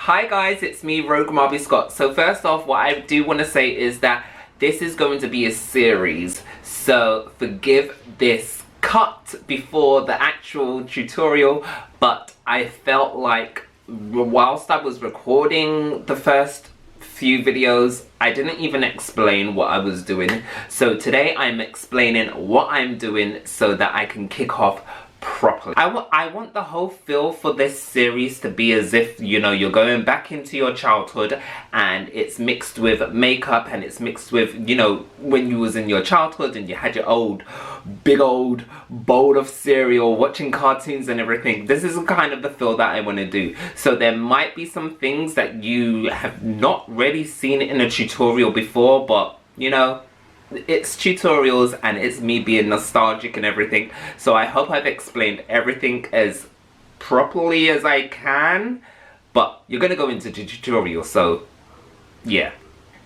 Hi guys, it's me, Rogue Marby Scott. So first off, what I do want to say is that this is going to be a series, so forgive this cut before the actual tutorial, but I felt like whilst I was recording the first few videos, I didn't even explain what I was doing. So today I'm explaining what I'm doing so that I can kick off properly. I want the whole feel for this series to be as if, you know, you're going back into your childhood and it's mixed with makeup and it's mixed with, you know, when you was in your childhood and you had your big old bowl of cereal watching cartoons and everything. This is kind of the feel that I want to do. So there might be some things that you have not really seen in a tutorial before, but you know, it's tutorials and it's me being nostalgic and everything, so I hope I've explained everything as properly as I can, but you're gonna go into the tutorial, so yeah.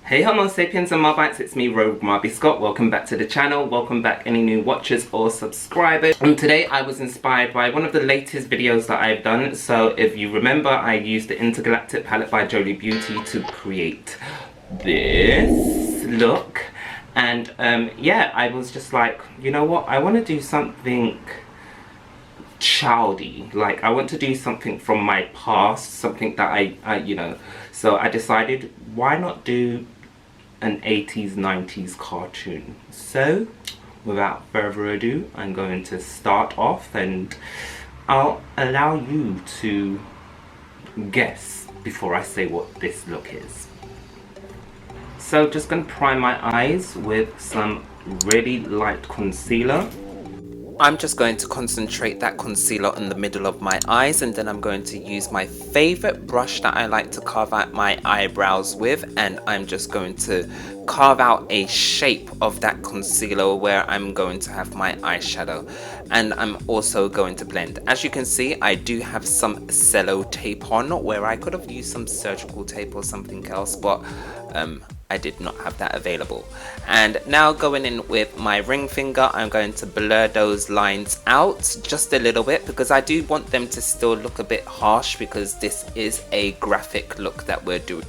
Hey Homo sapiens and Marbites, it's me, Rogue Marby Scott. Welcome back to the channel, welcome back any new watchers or subscribers. And today I was inspired by one of the latest videos that I've done. So if you remember, I used the Intergalactic palette by Jolie Beauty to create this look. And yeah, I was just like, you know what, I want to do something childy. Like, I want to do something from my past, something that I you know. So I decided, why not do an 80s, 90s cartoon? So, without further ado, I'm going to start off and I'll allow you to guess before I say what this look is. So just going to prime my eyes with some really light concealer. I'm just going to concentrate that concealer in the middle of my eyes, and then I'm going to use my favorite brush that I like to carve out my eyebrows with, and I'm just going to carve out a shape of that concealer where I'm going to have my eyeshadow, and I'm also going to blend. As you can see, I do have some cello tape on, where I could have used some surgical tape or something else, but I did not have that available. And now going in with my ring finger, I'm going to blur those lines out just a little bit, because I do want them to still look a bit harsh, because this is a graphic look that we're doing.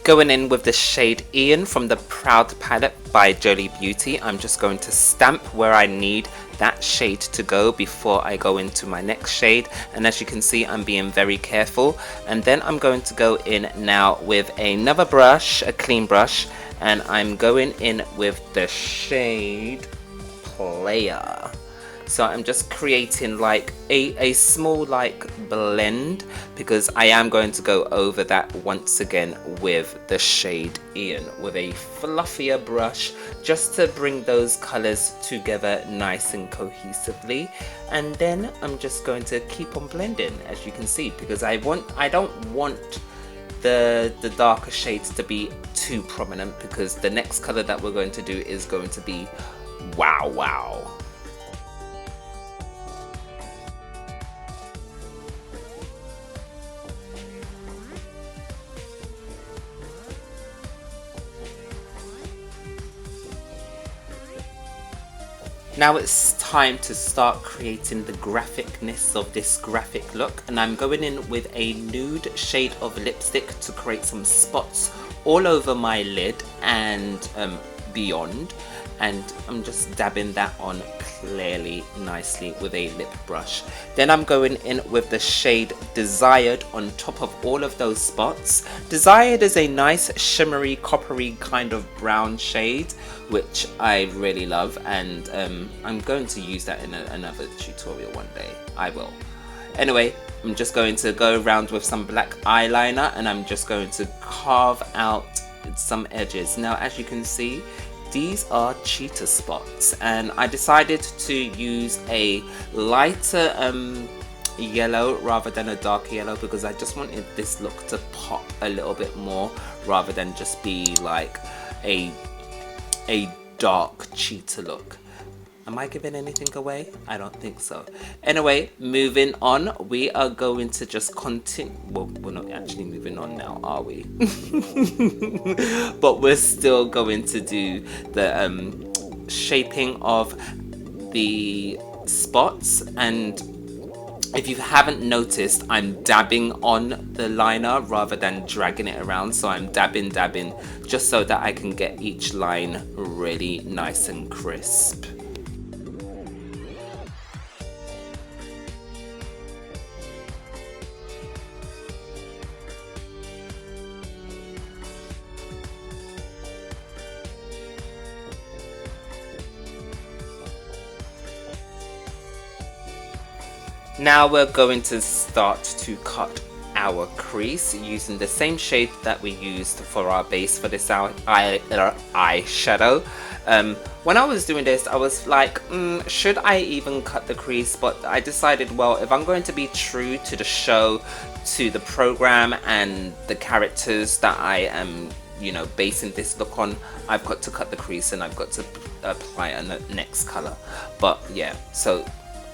Going in with the shade Ian from the Proud palette by Jolie Beauty, I'm just going to stamp where I need that shade to go before I go into my next shade. And as you can see, I'm being very careful. And then I'm going to go in now with another brush, a clean brush, and I'm going in with the shade Player. So I'm just creating like a small like blend, because I am going to go over that once again with the shade Ian with a fluffier brush, just to bring those colors together nice and cohesively. And then I'm just going to keep on blending, as you can see, because I don't want the darker shades to be too prominent, because the next color that we're going to do is going to be wow wow. Now it's time to start creating the graphicness of this graphic look, and I'm going in with a nude shade of lipstick to create some spots all over my lid and beyond, and I'm just dabbing that on clearly nicely with a lip brush. Then I'm going in with the shade Desired on top of all of those spots. Desired is a nice shimmery coppery kind of brown shade, which I really love, and I'm going to use that in another tutorial one day. I will. Anyway, I'm just going to go around with some black eyeliner, and I'm just going to carve out some edges. Now, as you can see, these are cheetah spots, and I decided to use a lighter yellow rather than a dark yellow, because I just wanted this look to pop a little bit more rather than just be like a dark cheetah look. Am I giving anything away? I don't think so. Anyway, moving on, we are going to just continue. Well, we're not actually moving on now, are we? But we're still going to do the shaping of the spots, and if you haven't noticed, I'm dabbing on the liner rather than dragging it around. So I'm dabbing just so that I can get each line really nice and crisp. Now we're going to start to cut our crease using the same shade that we used for our base for this eyeshadow. When I was doing this, I was like, should I even cut the crease? But I decided, well, if I'm going to be true to the show, to the program and the characters that I am, you know, basing this look on, I've got to cut the crease and I've got to apply a next color. But yeah, so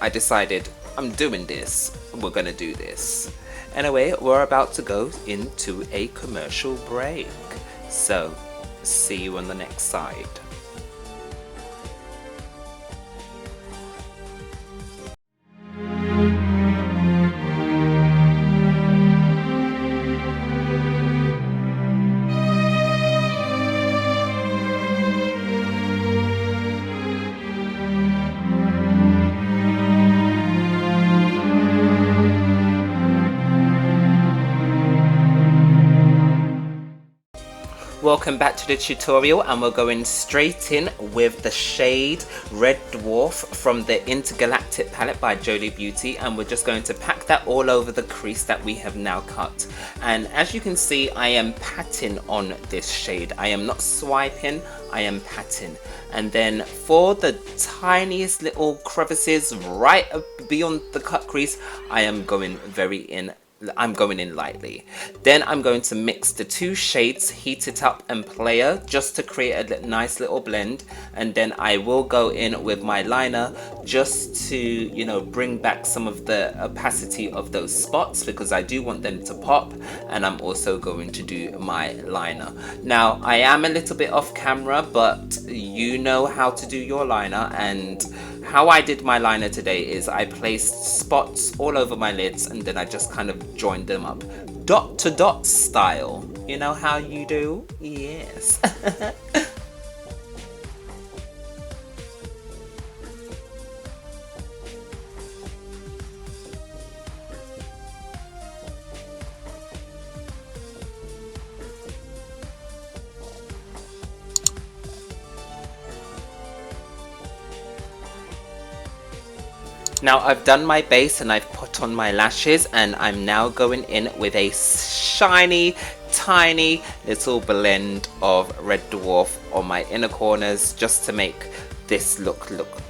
I decided I'm doing this, we're gonna do this. Anyway, we're about to go into a commercial break, so see you on the next side. Welcome back to the tutorial, and we're going straight in with the shade Red Dwarf from the Intergalactic palette by Jolie Beauty, and we're just going to pack that all over the crease that we have now cut. And as you can see, I am patting on this shade. I am not swiping, I am patting. And then for the tiniest little crevices right beyond the cut crease, I am going I'm going in lightly. Then I'm going to mix the two shades, Heat It Up and Player, just to create a nice little blend. And then I will go in with my liner just to, you know, bring back some of the opacity of those spots, because I do want them to pop. And I'm also going to do my liner. Now, I am a little bit off camera, but you know how to do your liner. And how I did my liner today is I placed spots all over my lids and then I just kind of joined them up, dot to dot style. You know how you do? Yes. Now I've done my base and I've put on my lashes, and I'm now going in with a shiny, tiny little blend of Red Dwarf on my inner corners just to make this look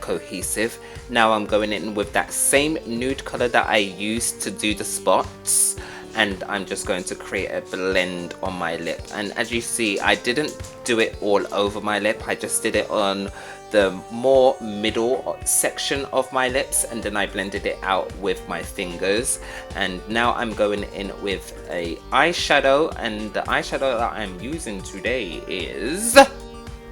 cohesive. Now I'm going in with that same nude color that I used to do the spots, and I'm just going to create a blend on my lip. And as you see, I didn't do it all over my lip, I just did it on the more middle section of my lips, and then I blended it out with my fingers. And now I'm going in with a eyeshadow, and the eyeshadow that I'm using today is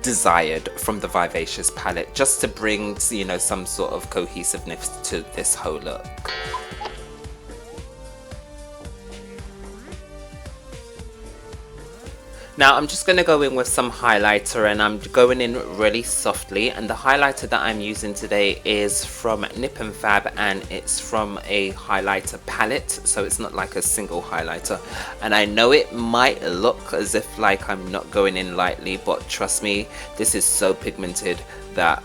Desired from the Vivacious palette, just to bring, you know, some sort of cohesiveness to this whole look. Now I'm just going to go in with some highlighter, and I'm going in really softly, and the highlighter that I'm using today is from Nip and Fab, and it's from a highlighter palette, so it's not like a single highlighter. And I know it might look as if like I'm not going in lightly, but trust me, this is so pigmented that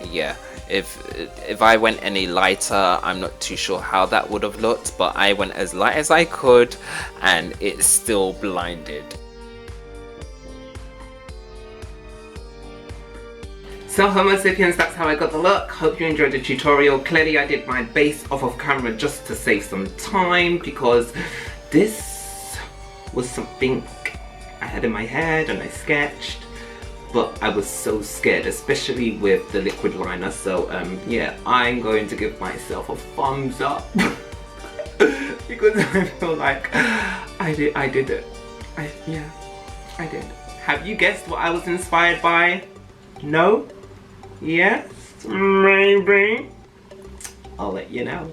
yeah, if I went any lighter, I'm not too sure how that would have looked, but I went as light as I could and it still blinded. So Homo sapiens, that's how I got the look. Hope you enjoyed the tutorial. Clearly I did my base off of camera just to save some time, because this was something I had in my head and I sketched, but I was so scared, especially with the liquid liner. So yeah, I'm going to give myself a thumbs up because I feel like I did it. Yeah, I did. Have you guessed what I was inspired by? No? Yes? Maybe? I'll let you know.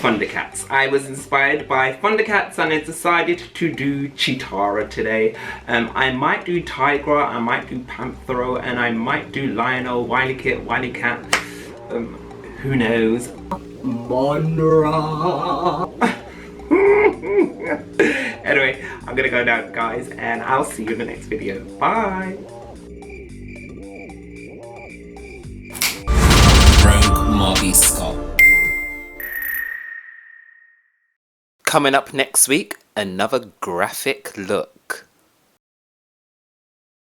Thundercats. I was inspired by Thundercats and I decided to do CHEETARA today. I might do Tigra, I might do Panthero, and I might do Lionel, Wily Kit, Wily Cat. Who knows? Monra. Anyway, I'm gonna go now, guys, and I'll see you in the next video. Bye. Marbatian. Coming up next week, another graphic look.